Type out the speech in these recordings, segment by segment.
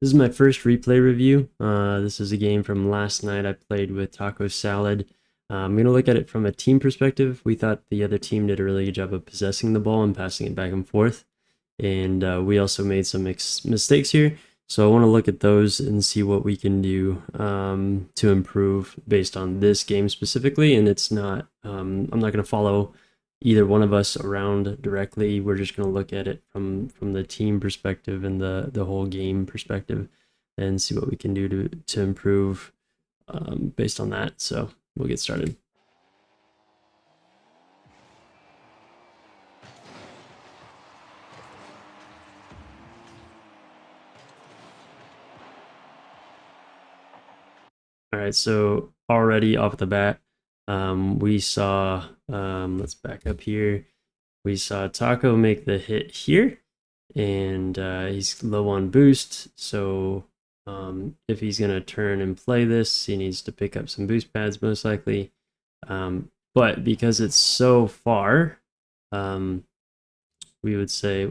This is my first replay review. This is a game from last night I played with TacoSalad. I'm going to look at it from a team perspective. We thought the other team did a really good job of possessing the ball and passing it back and forth. And we also made some mistakes here. So I want to look at those and see what we can do to improve based on this game specifically. And it's not, I'm not going to follow either one of us around directly. We're just going to look at it from the team perspective and the whole game perspective and see what we can do to improve based on that. So we'll get started. All right, so already off the bat, we saw, let's back up here. We saw Taco make the hit here, and he's low on boost. So if he's going to turn and play this, he needs to pick up some boost pads most likely. But because it's so far, we could say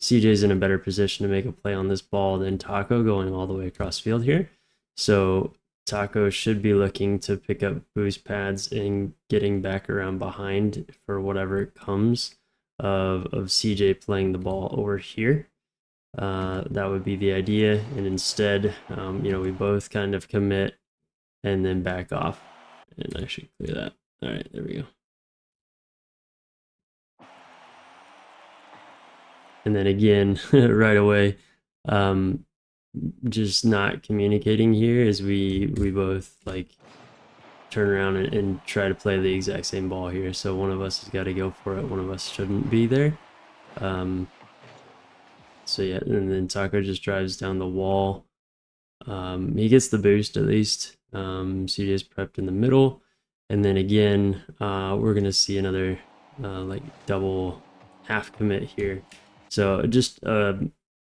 CJ's in a better position to make a play on this ball than Taco going all the way across field here. So Taco should be looking to pick up boost pads and getting back around behind for whatever comes of CJ playing the ball over here. That would be the idea. And instead, we both kind of commit and then back off. And I should clear that. All right, there we go. And then again, right away, just not communicating here as we both like turn around and try to play the exact same ball here. So one of us has got to go for it. One of us shouldn't be there. So yeah, and then Taco just drives down the wall. He gets the boost at least. CJ's prepped in the middle. And then again, we're going to see another like double half commit here. So just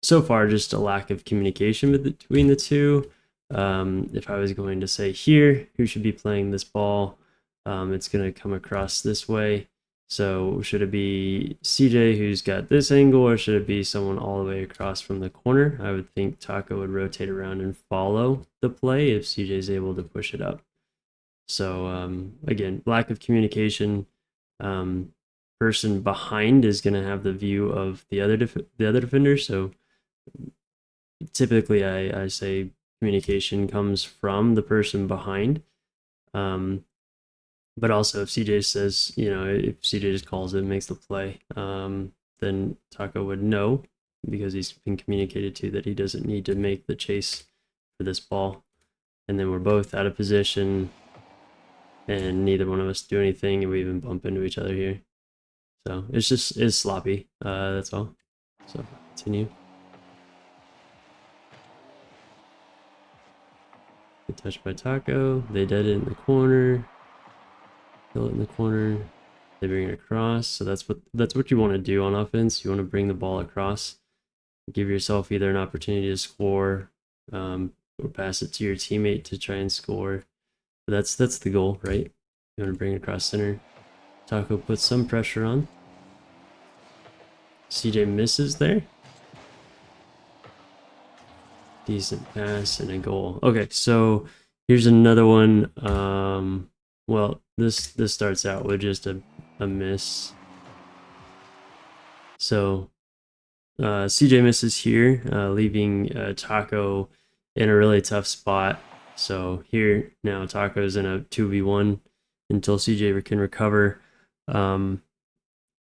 so far, just a lack of communication between the two. If I was going to say here, who should be playing this ball, it's going to come across this way. So should it be CJ who's got this angle, or should it be someone all the way across from the corner? I would think Taco would rotate around and follow the play if CJ is able to push it up. So again, lack of communication. Person behind is going to have the view of the other defender. So typically I say communication comes from the person behind. But also if CJ says, if CJ just calls it, makes the play, then Taco would know because he's been communicated to that he doesn't need to make the chase for this ball. And then we're both out of position and neither one of us do anything, and we even bump into each other here. So it's sloppy. That's all. So continue. Good touch by Taco. They dead it in the corner. Kill it in the corner. They bring it across. So that's what you want to do on offense. You want to bring the ball across. Give yourself either an opportunity to score, or pass it to your teammate to try and score. But that's the goal, right? You want to bring it across center. Taco puts some pressure on. CJ misses there. Decent pass and a goal. Okay, so here's another one. Well, this starts out with just a miss. So CJ misses here, leaving Taco in a really tough spot. So here now Taco's in a 2v1 until CJ can recover.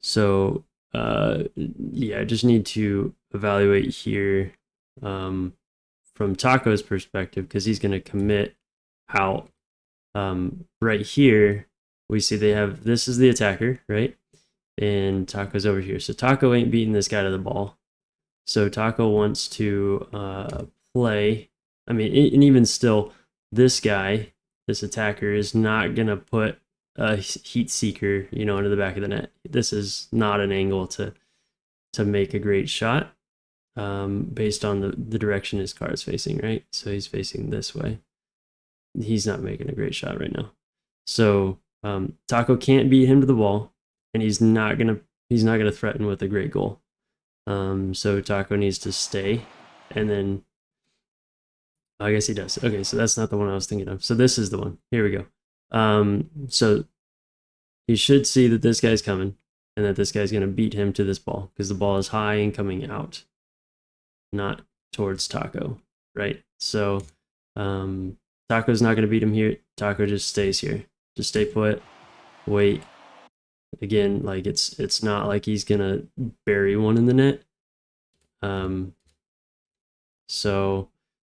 So yeah, I just need to evaluate here from Taco's perspective, because he's going to commit out. Right here, we see they have, this is the attacker, right? And Taco's over here. So Taco ain't beating this guy to the ball. So Taco wants to play. I mean, and even still, this guy, this attacker, is not going to put a heat seeker, into the back of the net. This is not an angle to make a great shot based on the direction his car is facing, right? So he's facing this way. He's not making a great shot right now. So Taco can't beat him to the ball, and he's not gonna threaten with a great goal. So Taco needs to stay and then I guess he does. Okay, so that's not the one I was thinking of. So this is the one. Here we go. So he should see that this guy's coming and that this guy's going to beat him to this ball because the ball is high and coming out, not towards Taco, right? So Taco's not going to beat him here. Taco just stays here. Just stay put. Wait. Again, like it's not like he's going to bury one in the net. So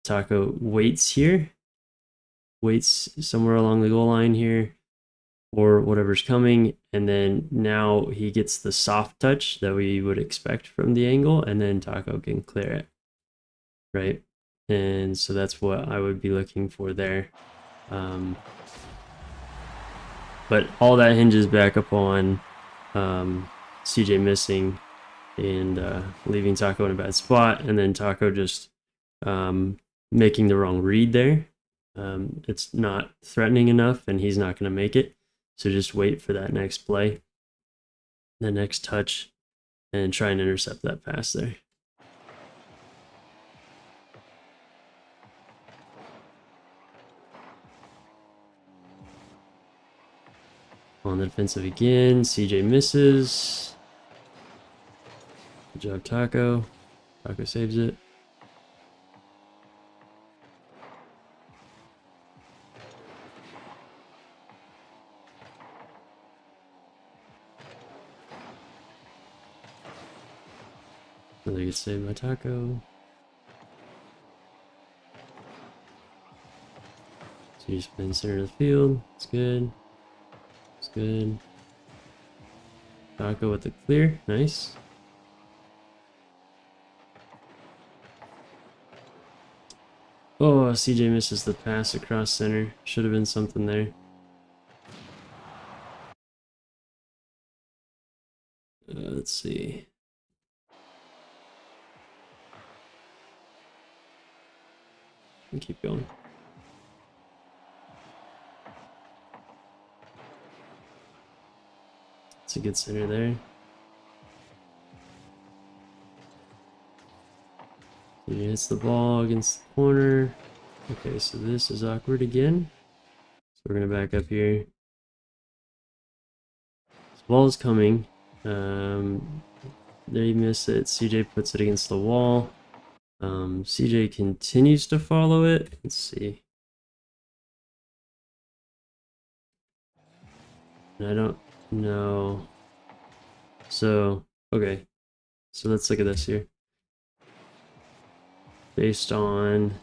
Taco waits here. Waits somewhere along the goal line here or whatever's coming, and then now he gets the soft touch that we would expect from the angle, and then Taco can clear it, right? And so that's what I would be looking for there. But all that hinges back upon CJ missing and leaving Taco in a bad spot, and then Taco just making the wrong read there. It's not threatening enough, and he's not going to make it. So just wait for that next play, the next touch, and try and intercept that pass there. On the defensive again, CJ misses. Good job, Taco. Taco saves it. Another good save by Taco. So you spin center of the field. It's good. It's good. Taco with the clear. Nice. Oh, CJ misses the pass across center. Should have been something there. Let's see. And keep going. It's a good center there. He hits the ball against the corner. Okay, so this is awkward again. So we're gonna back up here. This ball is coming. They miss it. CJ puts it against the wall. CJ continues to follow it. Let's see. I don't know. So, okay. So let's look at this here. Based on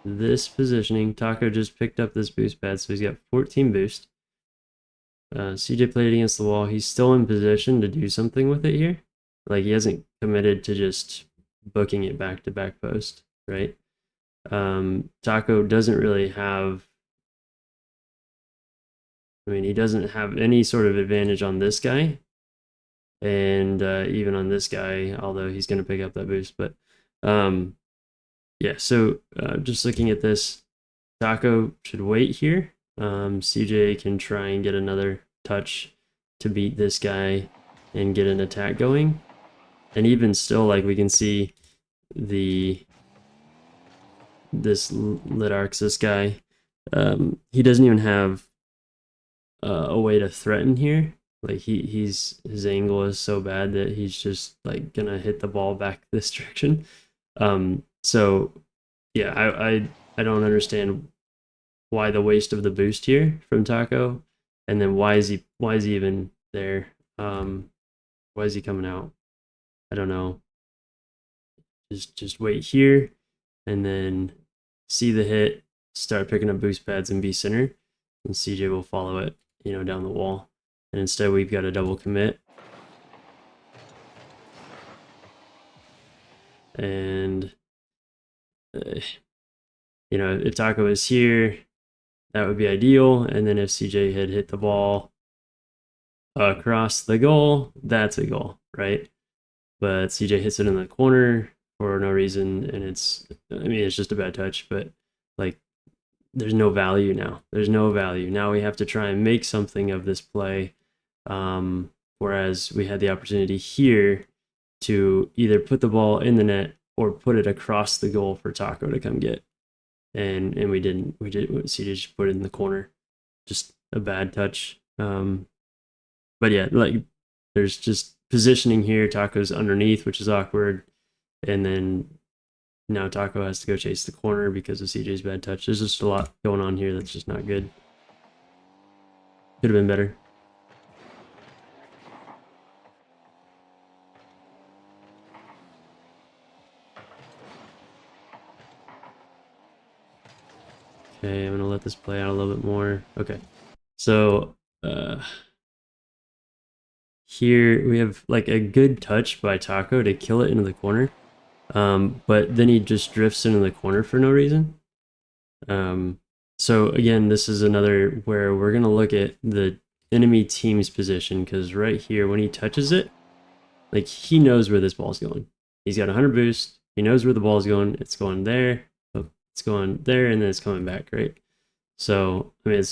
this positioning, Taco just picked up this boost pad, so he's got 14 boost. CJ played it against the wall. He's still in position to do something with it here. Like, he hasn't committed to just booking it back to back post, right? Taco doesn't really have, I mean, he doesn't have any sort of advantage on this guy. And even on this guy, although he's going to pick up that boost. But yeah, so just looking at this, Taco should wait here. CJ can try and get another touch to beat this guy and get an attack going. And even still, like, we can see this Lidarks, this guy, he doesn't even have a way to threaten here. Like, his angle is so bad that he's just like gonna hit the ball back this direction. So yeah, I don't understand why the waste of the boost here from Taco, and then why is he even there? Why is he coming out? I don't know. Just wait here, and then see the hit, start picking up boost pads and be center, and CJ will follow it, down the wall. And instead we've got a double commit. And if Taco is here, that would be ideal. And then if CJ had hit the ball across the goal, that's a goal, right? But CJ hits it in the corner for no reason, and it's just a bad touch, but like, there's no value now. There's no value. Now we have to try and make something of this play. Whereas we had the opportunity here to either put the ball in the net or put it across the goal for Taco to come get. And we didn't. We did. CJ just put it in the corner. Just a bad touch. But yeah, like there's just positioning here. Taco's underneath, which is awkward, and then now Taco has to go chase the corner because of CJ's bad touch. There's just a lot going on here that's just not good. Could have been better. Okay, I'm gonna let this play out a little bit more. Okay, so here we have like a good touch by Taco to kill it into the corner, but then he just drifts into the corner for no reason. So again, this is another where we're gonna look at the enemy team's position, because right here when he touches it, like he knows where this ball's going. He's got 100 boost. He knows where the ball's going. It's going there. Oh, it's going there, and then it's coming back, right? So I mean,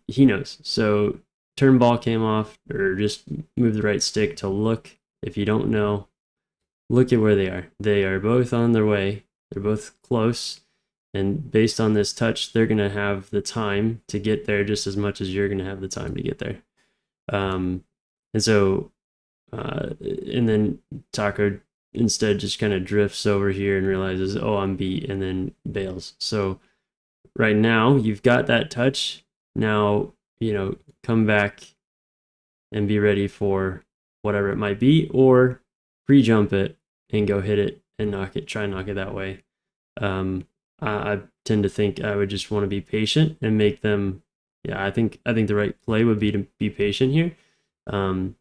he knows. So turn ball came off, or just move the right stick to look. If you don't know, look at where they are. They are both on their way. They're both close. And based on this touch, they're going to have the time to get there just as much as you're going to have the time to get there. And so, and then Taco instead just kind of drifts over here and realizes, oh, I'm beat, and then bails. So right now, you've got that touch. Now, come back and be ready for whatever it might be, or pre-jump it and go hit it and try and knock it that way. I tend to think I would just want to be patient and make them. Yeah, I think the right play would be to be patient here, and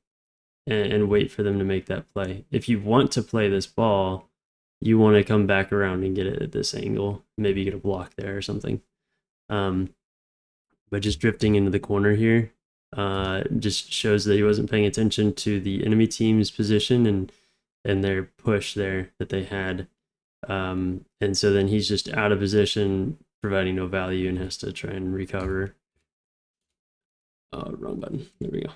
wait for them to make that play. If you want to play this ball, you want to come back around and get it at this angle. Maybe get a block there or something. But just drifting into the corner here just shows that he wasn't paying attention to the enemy team's position and their push there that they had. And so then he's just out of position, providing no value, and has to try and recover. Oh, wrong button. There we go.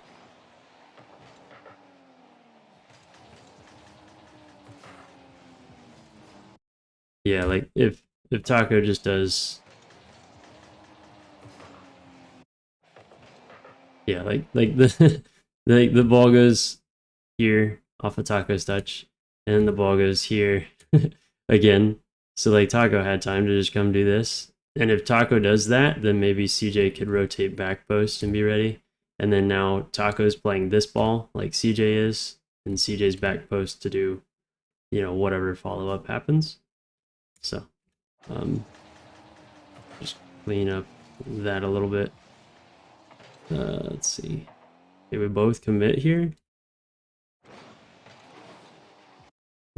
Yeah, like if Taco just does, yeah, like the the ball goes here off of Taco's touch, and the ball goes here again. So like Taco had time to just come do this. And if Taco does that, then maybe CJ could rotate back post and be ready. And then now Taco's playing this ball like CJ is, and CJ's back post to do, whatever follow up happens. So just clean up that a little bit. Let's see. Okay, we both commit here.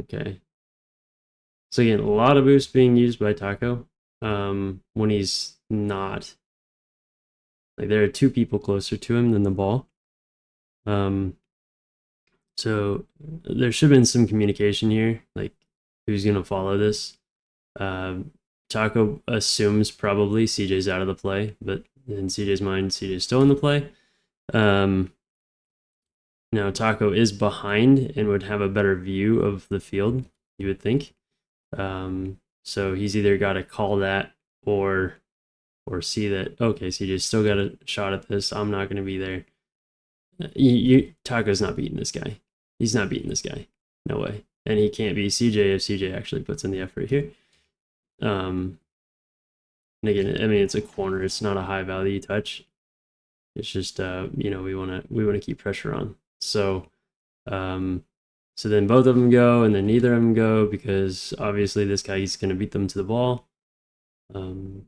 Okay. So again, a lot of boost being used by Taco when he's not. Like there are two people closer to him than the ball. So there should have been some communication here, like who's going to follow this. Taco assumes probably CJ's out of the play, but in CJ's mind, CJ's still in the play. Now Taco is behind and would have a better view of the field, you would think. So he's either got to call that or see that, okay, CJ's still got a shot at this. I'm not going to be there. Taco's not beating this guy. He's not beating this guy. No way. And he can't beat CJ if CJ actually puts in the effort here. And again, I mean, it's a corner. It's not a high value touch. It's just, we want to keep pressure on. So, so then both of them go, and then neither of them go, because obviously this guy is going to beat them to the ball. And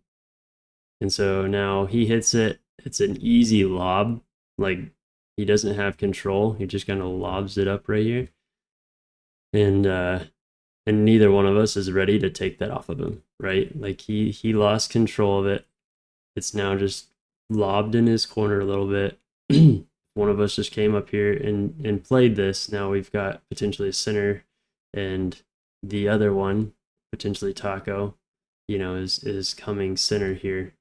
so now he hits it. It's an easy lob. Like he doesn't have control. He just kind of lobs it up right here. And neither one of us is ready to take that off of him, right? Like he lost control of it. It's now just lobbed in his corner a little bit. One of us just came up here and played this. Now we've got potentially a center, and the other one, potentially Taco, is coming center here.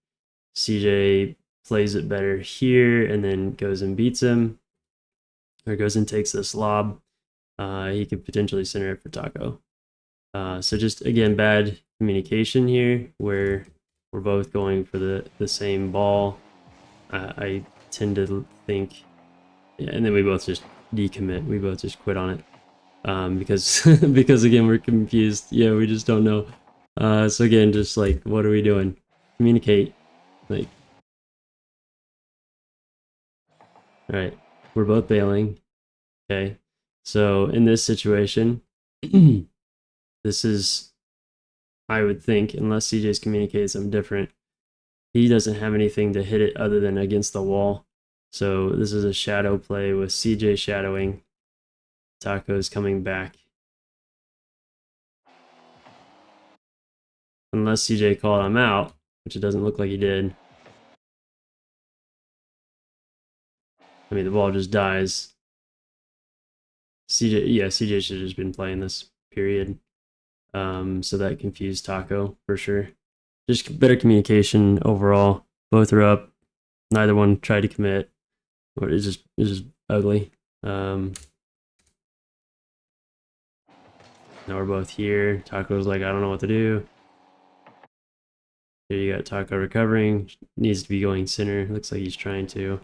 CJ plays it better here and then goes and beats him, or goes and takes this lob. He could potentially center it for Taco. So just again, bad communication here where we're both going for the same ball. I tend to think, yeah, and then we both just decommit. We both just quit on it because because again we're confused. Yeah, we just don't know. So again, just like what are we doing? Communicate. Like, all right, we're both bailing. Okay, so in this situation, this is, I would think, unless CJ's communicated something different, he doesn't have anything to hit it other than against the wall. So this is a shadow play with CJ shadowing. Taco's coming back. Unless CJ called him out, which it doesn't look like he did. I mean, the ball just dies. CJ, yeah, CJ should have just been playing this, period. So that confused Taco for sure. Just better communication overall. Both are up. Neither one tried to commit. Or it's just ugly. Now we're both here. Taco's like, I don't know what to do. Here you got Taco recovering. Needs to be going center. Looks like he's trying to.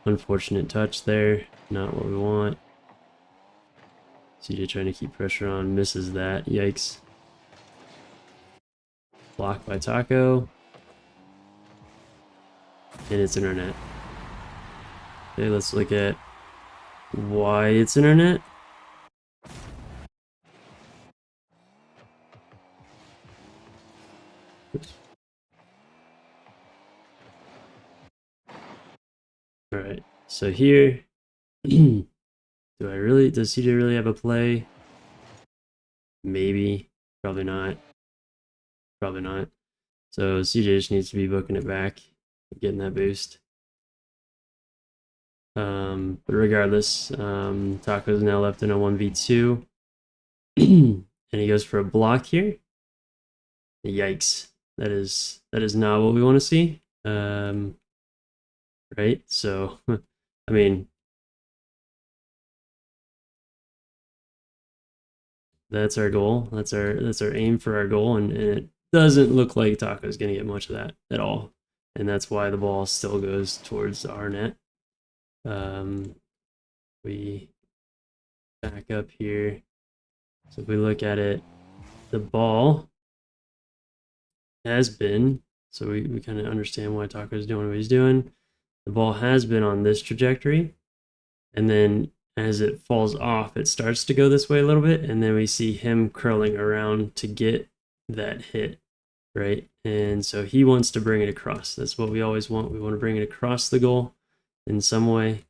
Unfortunate touch there. Not what we want. CJ trying to keep pressure on. Misses that. Yikes. Blocked by Taco. And it's internet. Okay, let's look at why it's internet. Oops. All right. So here, does CJ really have a play? Maybe. Probably not. Probably not. So CJ just needs to be booking it back, getting that boost. But regardless, Taco's now left in a 1v2. And he goes for a block here. Yikes. That is not what we want to see. Right? So I mean, that's our goal. That's our aim for our goal, and it doesn't look like Taco's gonna get much of that at all. And that's why the ball still goes towards our net. We back up here. So if we look at it, the ball has been, so we kind of understand why Taco's doing what he's doing. The ball has been on this trajectory, and then as it falls off, it starts to go this way a little bit, and then we see him curling around to get that hit, right? And so he wants to bring it across. That's what we always want. We want to bring it across the goal in some way,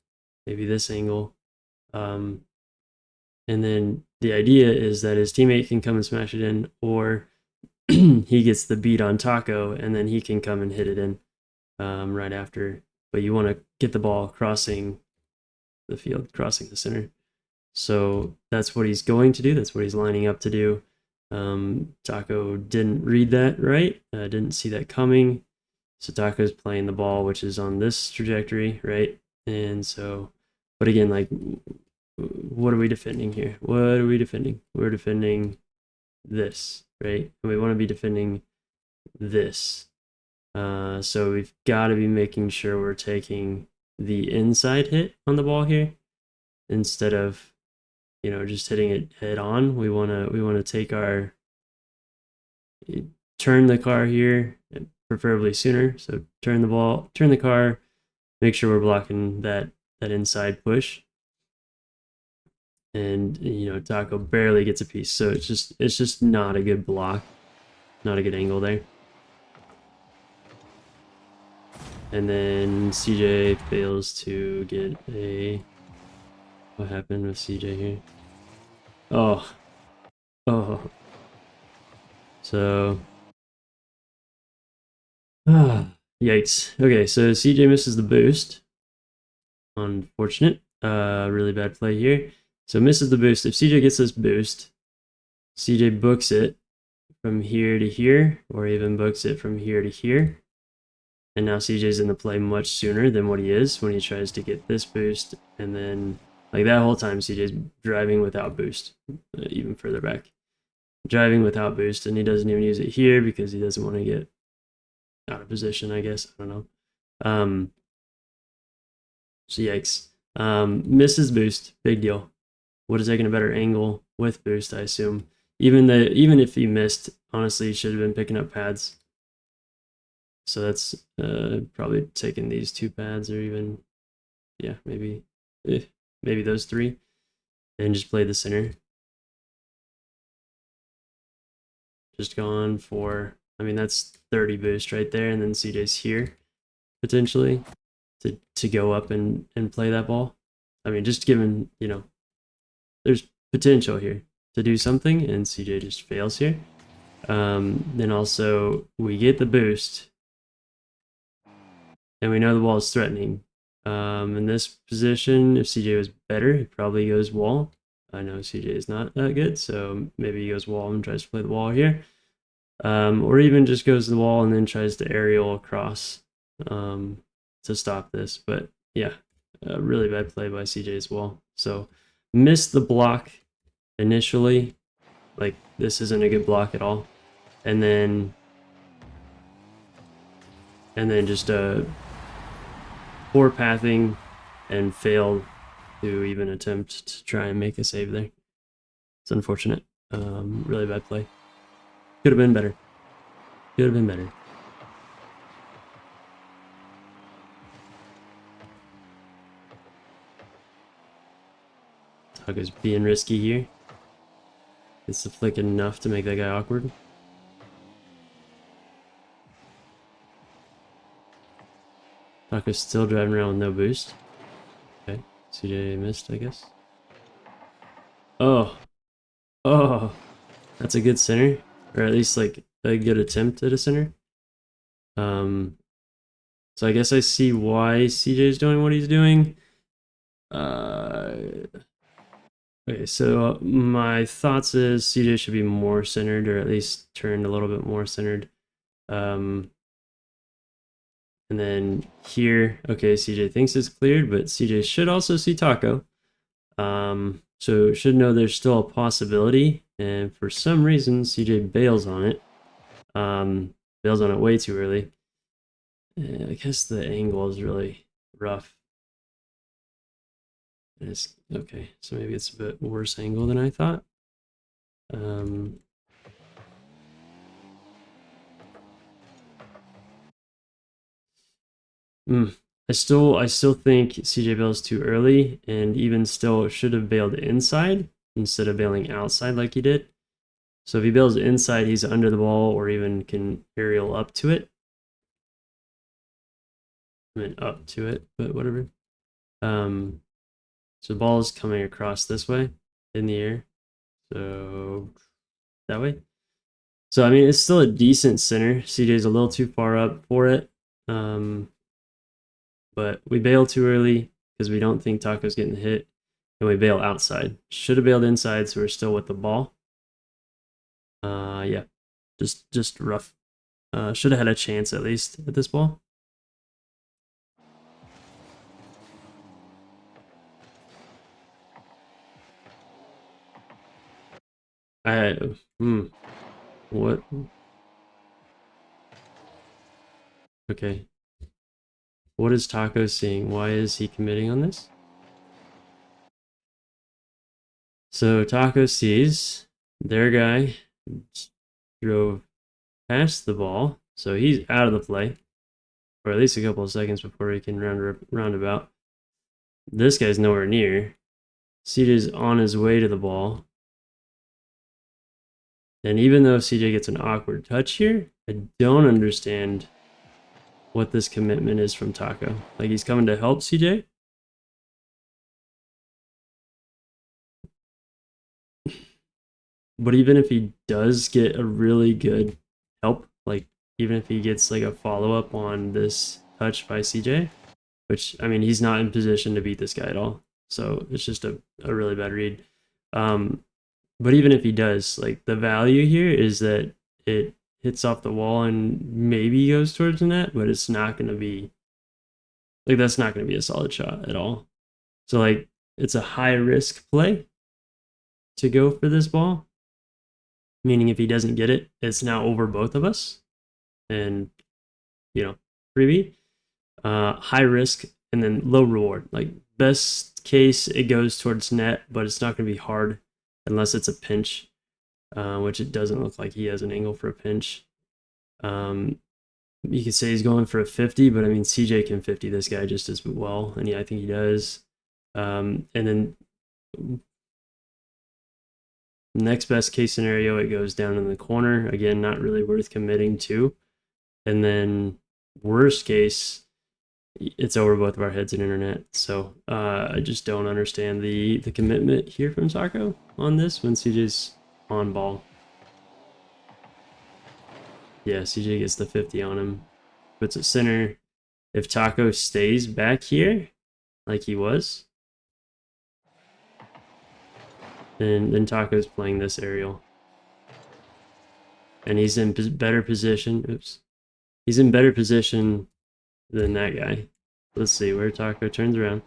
maybe this angle. And then the idea is that his teammate can come and smash it in, or he gets the beat on Taco, and then he can come and hit it in right after. But you want to get the ball crossing the field, crossing the center. So that's what he's going to do. That's what he's lining up to do. Taco didn't read that right. Didn't see that coming. So Taco's playing the ball, which is on this trajectory, right? And so, but again, like, what are we defending here? What are we defending? We're defending this, right? And we want to be defending this. So we've got to be making sure we're taking the inside hit on the ball here instead of, just hitting it head on. We want to take our, turn the car here, preferably sooner. So turn the car, make sure we're blocking that inside push. And Taco barely gets a piece, so it's just not a good block, not a good angle there. And then CJ fails to get a, what happened with CJ here? Oh, so yikes. Okay, so CJ misses the boost. Unfortunate. Really bad play here. So misses the boost. If CJ gets this boost, CJ books it from here to here, or even books it from here to here. And now CJ's in the play much sooner than what he is when he tries to get this boost. And then, like, that whole time, CJ's driving without boost, even further back. driving without boost, and he doesn't even use it here because he doesn't want to get out of position, I guess. I don't know. So yikes. Misses boost, big deal. Would have taken a better angle with boost, I assume. Even if he missed, honestly, he should have been picking up pads. So that's probably taking these 2 pads, or even, yeah, maybe those 3, and just play the center. Just gone for, I mean, that's 30 boost right there, and then CJ's here potentially to go up and play that ball. I mean, just given, there's potential here to do something, and CJ just fails here. Then also we get the boost, and we know the wall is threatening. In this position, if CJ was better, he probably goes wall. I know CJ is not that good, so maybe he goes wall and tries to play the wall here. Or even just goes to the wall and then tries to aerial across to stop this. But yeah, a really bad play by CJ as well. So missed the block initially. Like, this isn't a good block at all. And then just poor pathing, and failed to even attempt to try and make a save there. It's unfortunate. Really bad play. Could have been better. Could have been better. Taco's being risky here. It's the flick enough to make that guy awkward. Taco's still driving around with no boost. Okay, CJ missed, I guess. Oh, that's a good center, or at least like a good attempt at a center. So I guess I see why CJ's doing what he's doing. Okay, so my thoughts is CJ should be more centered, or at least turned a little bit more centered. And then here, okay, CJ thinks it's cleared, but CJ should also see Taco. So should know there's still a possibility, and for some reason CJ bails on it. Bails on it way too early. I guess the angle is really rough. It's, okay, so maybe it's a bit worse angle than I thought. I still think CJ bails too early, and even still should have bailed inside instead of bailing outside like he did. So if he bails inside, he's under the ball, or even can aerial up to it. I mean, up to it, but whatever. So the ball is coming across this way in the air. So that way. So I mean, it's still a decent center. CJ's a little too far up for it. But we bail too early because we don't think Taco's getting hit, and we bail outside. Should have bailed inside, so we're still with the ball. Yeah, just rough. Should have had a chance at least at this ball. I what? Okay. What is Taco seeing? Why is he committing on this? So Taco sees their guy drove past the ball, so he's out of the play for at least a couple of seconds before he can roundabout. This guy's nowhere near. CJ's on his way to the ball. And even though CJ gets an awkward touch here, I don't understand what this commitment is from Taco. Like, he's coming to help CJ? But even if he does get a really good help, like even if he gets like a follow-up on this touch by CJ, which, I mean, he's not in position to beat this guy at all. So it's just a really bad read. But even if he does, like, the value here is that it hits off the wall and maybe goes towards the net, but it's not going to be, like, that's not going to be a solid shot at all. So, like, it's a high risk play to go for this ball. meaning if he doesn't get it, it's now over both of us. And, you know, freebie. High risk and then low reward. Like best case, it goes towards net, but it's not going to be hard unless it's a pinch, which it doesn't look like he has an angle for a pinch. You could say he's going for a 50, but I mean, CJ can 50 this guy just as well, and yeah, I think he does. And then next best case scenario, it goes down in the corner. Again, not really worth committing to. And then worst case, it's over both of our heads and internet. So I just don't understand the commitment here from Taco on this when CJ's on ball. Yeah, CJ gets the 50 on him. Puts it center. If Taco stays back here, like he was, then Taco's playing this aerial. And he's in better position. Oops. He's in better position than that guy. Let's see where Taco turns around.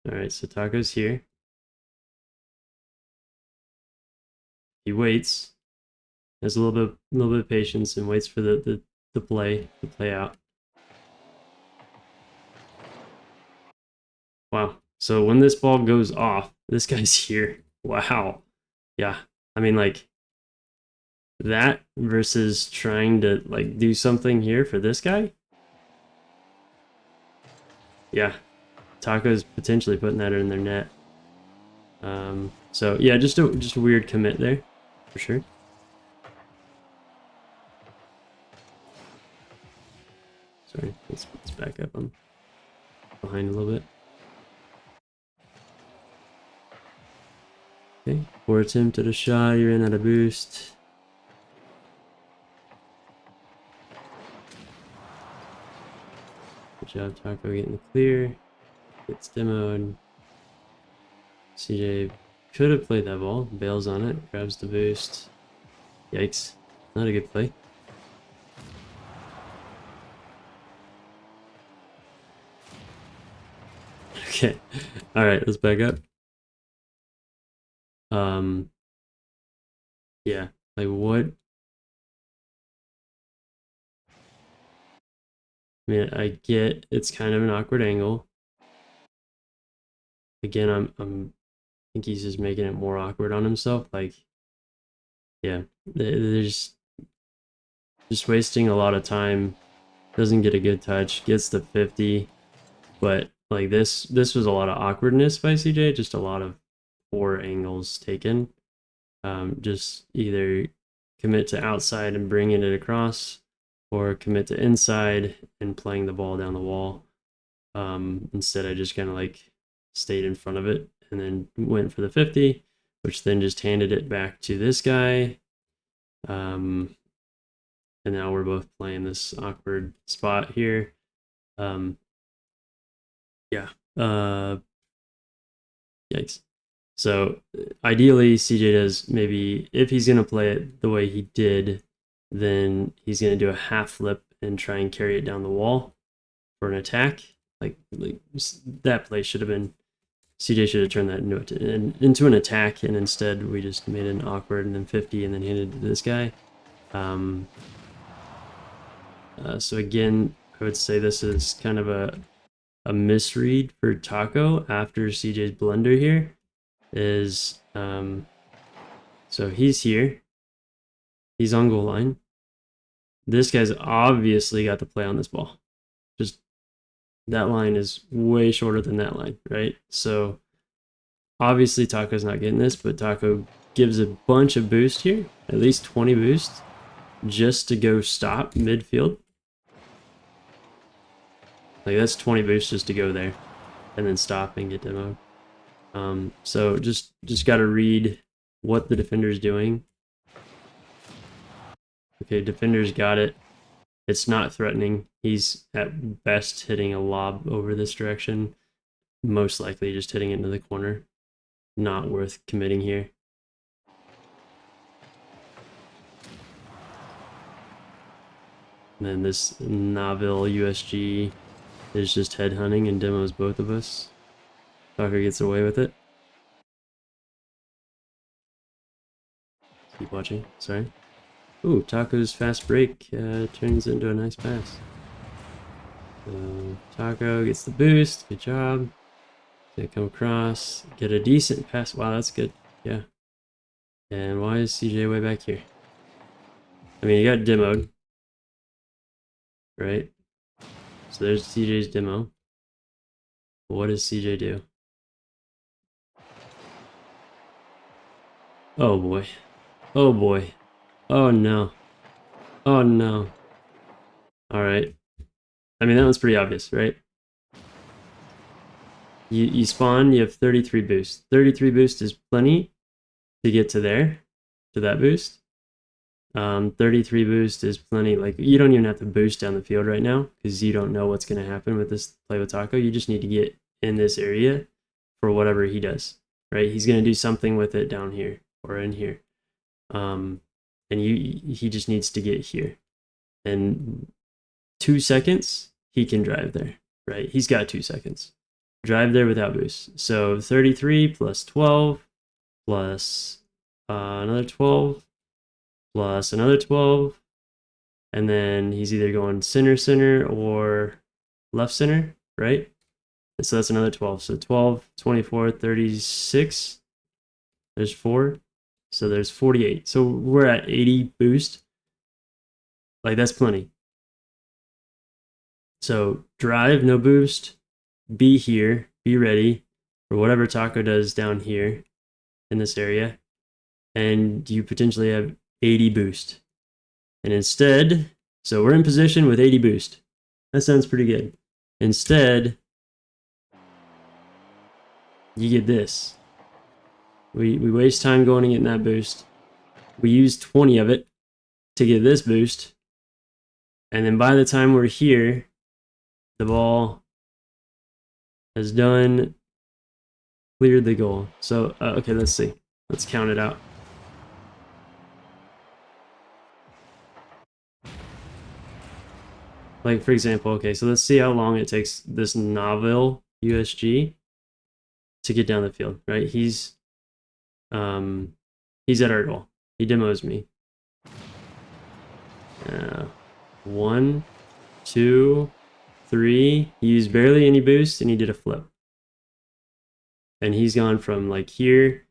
All right, so Taco's here. He waits. Has a little bit of patience and waits for the play to play out. Wow. So when this ball goes off, this guy's here. Wow. Yeah. I mean, like that versus trying to like do something here for this guy. Yeah. Taco's potentially putting that in their net. So yeah, just a weird commit there, for sure. Sorry, let's back up. I'm behind a little bit. Okay, 4 attempt at a shot. You're in at a boost. Good job, Taco, getting the clear. Gets demoed. CJ could have played that ball. Bails on it. Grabs the boost. Yikes. Not a good play. Okay. Alright, let's back up. Yeah. Like what? I mean, I get it's kind of an awkward angle. Again, I think he's just making it more awkward on himself. Like, yeah, they're just wasting a lot of time. Doesn't get a good touch. Gets the 50, but like this was a lot of awkwardness by CJ. Just a lot of poor angles taken. Just either commit to outside and bringing it across, or commit to inside and playing the ball down the wall. Instead, I just kind of like stayed in front of it and then went for the 50, which then just handed it back to this guy. And now we're both playing this awkward spot here. Yeah. Yikes. So ideally, CJ does maybe, if he's going to play it the way he did, then he's going to do a half flip and try and carry it down the wall for an attack. Like that play should have been, CJ should have turned that into an attack, and instead we just made it awkward and then 50 and then handed it to this guy. So again, I would say this is kind of a misread for Taco after CJ's blunder here. Is so he's here. He's on goal line. This guy's obviously got the play on this ball. Just that line is way shorter than that line, right? So obviously Taco's not getting this, but Taco gives a bunch of boost here, at least 20 boost, just to go stop midfield. Like that's 20 boost just to go there and then stop and get demoed. So just got to read what the defender's doing. Okay, defender's got it. It's not threatening. He's at best hitting a lob over this direction. Most likely just hitting it into the corner. Not worth committing here. And then this Naville USG is just headhunting and demos both of us. Tucker gets away with it. keep watching. Sorry. Ooh, Taco's fast break turns into a nice pass. So Taco gets the boost. Good job. Gonna come across, get a decent pass. Wow, that's good. Yeah. And why is CJ way back here? I mean, he got demoed, right? So there's CJ's demo. What does CJ do? Oh boy. Oh boy. Oh no. Oh no. All right. I mean, that one's pretty obvious, right? You spawn, you have 33 boost. 33 boost is plenty to get to there, to that boost. 33 boost is plenty. Like, you don't even have to boost down the field right now because you don't know what's going to happen with this play with Taco. You just need to get in this area for whatever he does, right? He's going to do something with it down here or in here. And he just needs to get here. And 2 seconds, he can drive there, right? He's got 2 seconds. Drive there without boost. So 33 plus 12 plus another 12 plus another 12. And then he's either going center or left center, right? And so that's another 12. So 12, 24, 36. There's 4. So there's 48. So we're at 80 boost. Like, that's plenty. So drive, no boost. Be here. Be ready for whatever Taco does down here in this area. And you potentially have 80 boost. And instead, so we're in position with 80 boost. That sounds pretty good. Instead, you get this. We waste time going and getting that boost. We use 20 of it to get this boost. And then by the time we're here, the ball has done cleared the goal. So, okay, let's see. Let's count it out. Like, for example, okay, so let's see how long it takes this Novel USG to get down the field, right? He's at our goal. He demos me. 1, 2, 3. He used barely any boost, and he did a flip. And he's gone from like here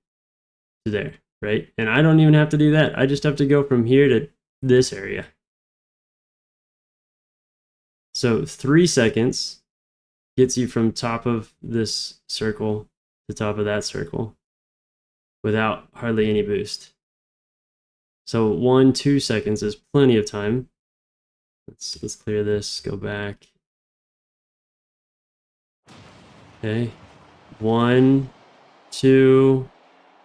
to there, right? And I don't even have to do that. I just have to go from here to this area. So 3 seconds gets you from top of this circle to top of that circle without hardly any boost. So 1, 2 seconds is plenty of time. Let's clear this, go back. Okay. 1, 2,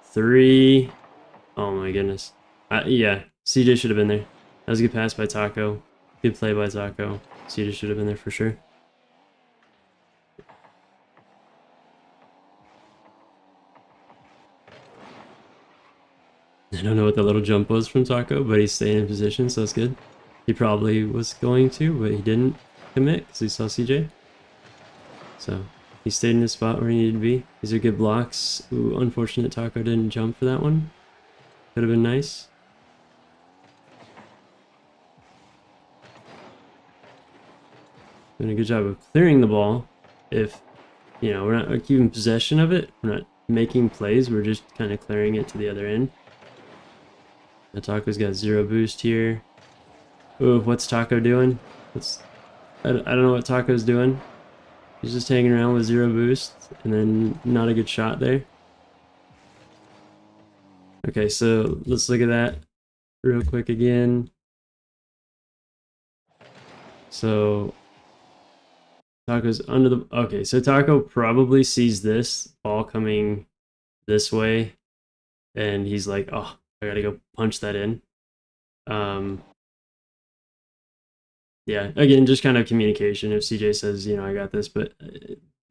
3. Oh my goodness. Yeah, CJ should have been there. That was a good pass by Taco. Good play by Taco. CJ should have been there for sure. I don't know what the little jump was from Taco, but he's staying in position, so that's good. He probably was going to, but he didn't commit because he saw CJ. So he stayed in his spot where he needed to be. These are good blocks. Ooh, unfortunate Taco didn't jump for that one. Could have been nice. Doing a good job of clearing the ball. If, you know, we're not keeping possession of it, we're not making plays, we're just kind of clearing it to the other end. Now Taco's got 0 boost here. Ooh, what's Taco doing? I don't know what Taco's doing. He's just hanging around with 0 boost, and then not a good shot there. Okay, so let's look at that real quick again. So Taco's under the... Okay, so Taco probably sees this ball coming this way, and he's like, oh, I gotta go punch that in. Yeah, again, just kind of communication. If CJ says, you know, I got this, but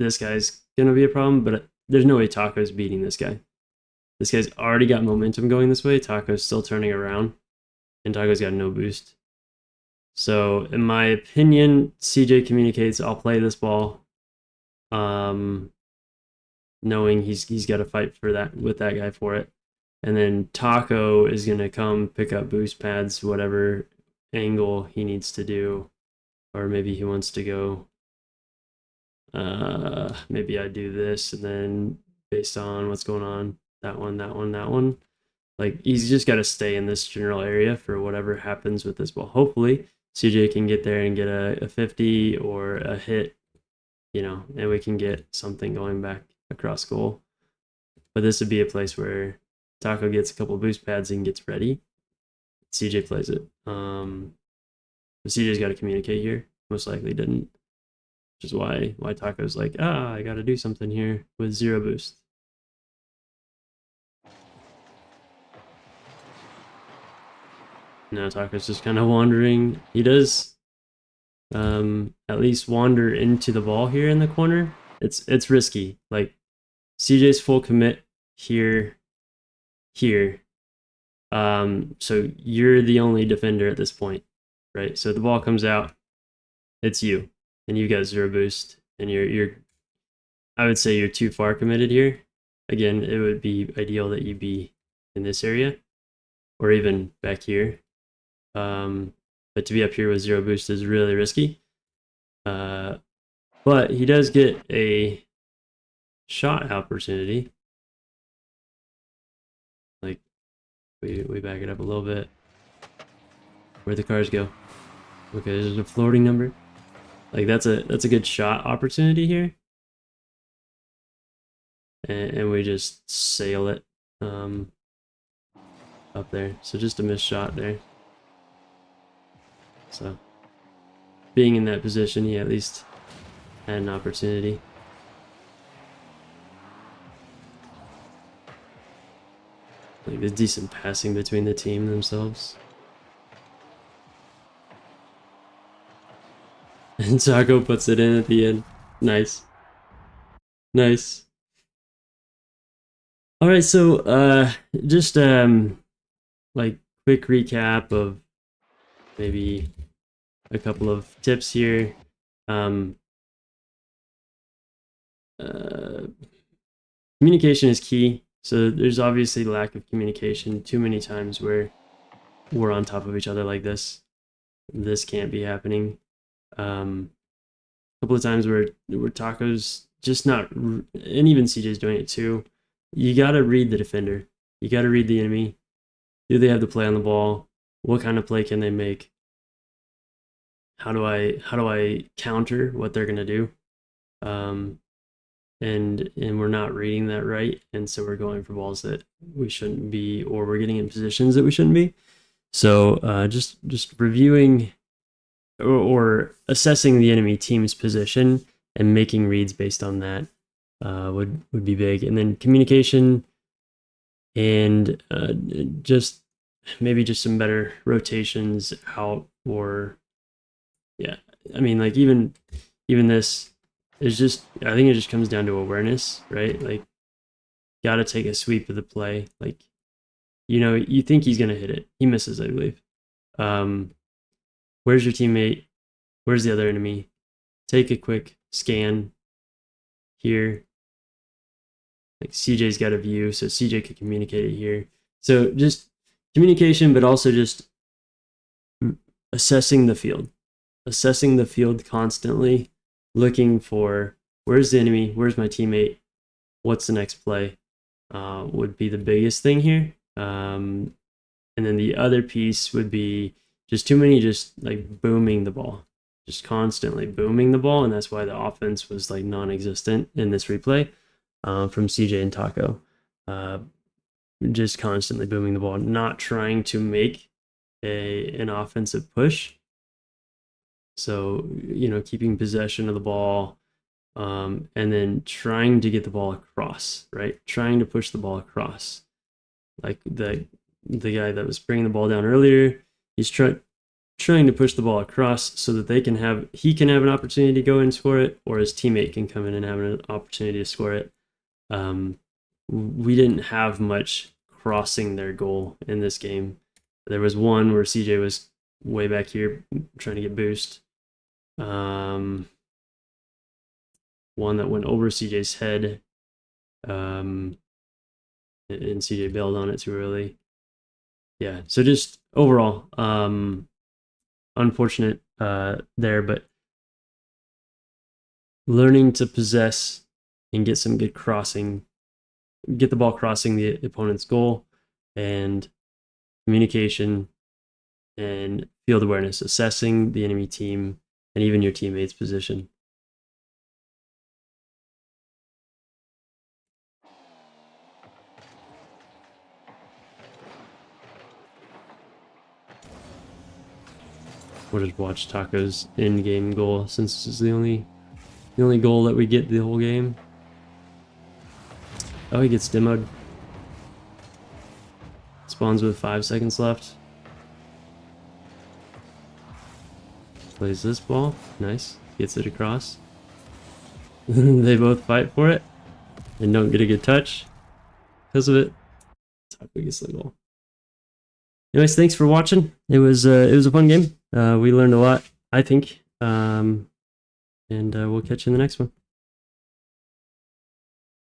this guy's gonna be a problem, but there's no way Taco's beating this guy. This guy's already got momentum going this way. Taco's still turning around, and Taco's got no boost. So, in my opinion, CJ communicates, I'll play this ball, knowing he's got to fight for that with that guy for it. And then Taco is going to come pick up boost pads, whatever angle he needs to do. Or maybe he wants to go, maybe I do this, and then based on what's going on, that one, that one, that one. Like, he's just got to stay in this general area for whatever happens with this ball. Hopefully, CJ can get there and get a 50 or a hit, and we can get something going back across goal. But this would be a place where Taco gets a couple boost pads and gets ready. CJ plays it. But CJ's got to communicate here. Most likely didn't, which is why Taco's like, I got to do something here with 0 boost. Now Taco's just kind of wandering. He does at least wander into the ball here in the corner. It's risky. Like, CJ's full commit here. So you're the only defender at this point, right? So the ball comes out, it's you, and you got 0 boost, and you're I would say you're too far committed here. Again, it would be ideal that you be in this area, or even back here. But to be up here with 0 boost is really risky. But he does get a shot opportunity. Like, we back it up a little bit. Where'd the cars go? Okay, there's a floating number. Like, that's a good shot opportunity here. And we just sail it up there. So just a missed shot there. So being in that position, he at least had an opportunity. Like, there's decent passing between the team themselves. And Taco puts it in at the end. Nice. Nice. All right, so just like quick recap of maybe a couple of tips here. Communication is key. So there's obviously lack of communication too many times where we're on top of each other like this. This can't be happening. A couple of times where Taco's just not, and even CJ's doing it too. You got to read the defender. You got to read the enemy. Do they have the play on the ball? What kind of play can they make? How do I counter what they're gonna do? And we're not reading that right, and so we're going for balls that we shouldn't be, or we're getting in positions that we shouldn't be. So just reviewing or assessing the enemy team's position and making reads based on that would be big. And then communication and just maybe just some better rotations out, or yeah, I mean, like, even this is just, I think it just comes down to awareness, right? Like, got to take a sweep of the play. Like, you think he's gonna hit it, he misses, I believe. Where's your teammate? Where's the other enemy? Take a quick scan here. Like, CJ's got a view, so CJ could communicate it here. So just communication, but also just assessing the field constantly, looking for where's the enemy, where's my teammate, what's the next play, would be the biggest thing here. And then the other piece would be just like booming the ball, just constantly booming the ball, and that's why the offense was like non-existent in this replay from CJ and Taco. Just constantly booming the ball, not trying to make an offensive push. So, keeping possession of the ball, and then trying to get the ball across, right? Trying to push the ball across. Like the guy that was bringing the ball down earlier, he's trying to push the ball across so that he can have an opportunity to go and score it, or his teammate can come in and have an opportunity to score it. We didn't have much crossing their goal in this game. There was one where CJ was way back here trying to get boost. One that went over CJ's head. and CJ bailed on it too early. Yeah, so just overall, unfortunate there, but learning to possess and get some good crossing, get the ball crossing the opponent's goal, and communication and field awareness, assessing the enemy team and even your teammates' position. We'll just watch Taco's in-game goal since this is the only goal that we get the whole game. Oh, he gets demoed. Spawns with 5 seconds left. Plays this ball. Nice. Gets it across. They both fight for it and don't get a good touch because of it. Taco gets the goal. Anyways, thanks for watching. It was a fun game. We learned a lot, I think. And we'll catch you in the next one.